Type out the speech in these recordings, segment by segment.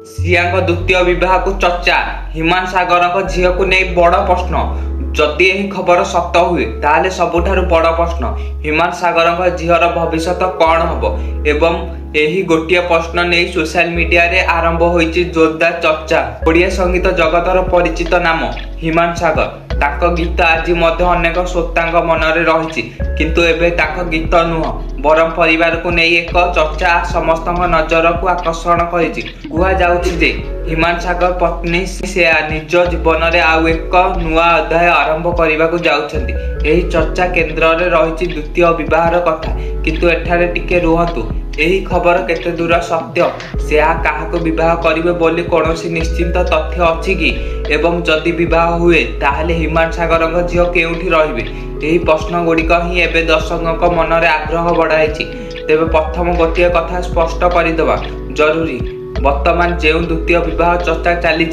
सिया द्वितीय बह को चर्चा हिमान सागर झील को नहीं बड़ प्रश्न जदि यही खबर सत हुए ताले सबुठारु बड़ प्रश्न हिमान सागर झीर भविष्य कौन हम एवं यही गोटे प्रश्न नहीं सोशल मीडिया रे आरंभ होइछि जोरदार चर्चा। ओडिया संगीत जगतर परिचित नाम हिमान सागर ताक गीत आज अनेक श्रोतांक मनरे रही किंतु एबे ताक गीत नुह बरम परिवार को नहीं एक चर्चा समस्त नजर को आकर्षण करिछि। कुहा जाउछि जे हिमान सागर पत्नी से निज जीवन में आउ एक नुआ अध्याय आरंभ करने को जाउछन्ति। एही चर्चा केंद्र में रही द्वितीय विवाहर कथा किंतु एठारे टिके रुहतु एही खबर केते दूर सत्य से काहाको विवाह करिवे बोली कोनोसी निश्चित तथ्य अछि कि एवं जदि विवाह हुए ताहले हिमान सागर झील केउठी रहिबे एही प्रश्न गुड़िक ही एबे दर्शकों मन में आग्रह बढ़ाई। तेबे प्रथम गोटे कथा स्पष्ट करदेवा जरूरी वर्तमान जो द्वितीय विवाह चर्चा चली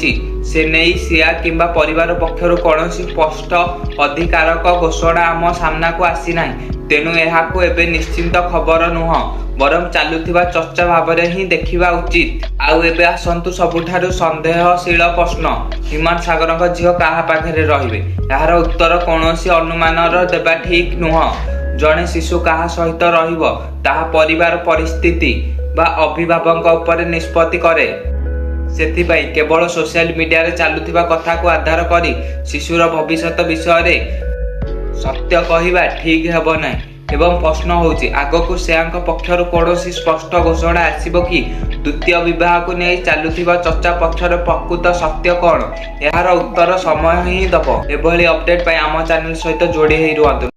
से नहीं सिया किंबा परिवार पक्षर कौन स्पष्ट अधिकारक घोषणा आम सामना को आसी ना तेणु यह एबे निश्चिंत खबर नुह बरम चलुवा चर्चा भाव ही देखा उचित। आउ एबे आसतु सबुठारु संदेहशील प्रश्न हिमान सागर झील क्या पाखे रहिबे यार उत्तर कौन अनुमान देवा ठीक नुह। जड़े शिशु क्या सहित रहिबो ताहा परिवार परिस्थिति बा अभिभावक उपर निष्पत्ति करे सेथिपाई केवल सोशल मीडिया रे चलुथिबा कथा को आधार करी शिशुर भविष्य विषय सत्य कहवा ठीक हेब ना एवं प्रश्न होची आगकू सेयांक पक्षर कौन स्पष्ट घोषणा आसिबो कि द्वितीय विवाह को नहीं चलुथिबा चर्चा पक्षर प्रकृत सत्य कौन यार उत्तर समय ही दब। एभली अपडेट पाई आम चैनल सहित जोड़ी होई रुहतु।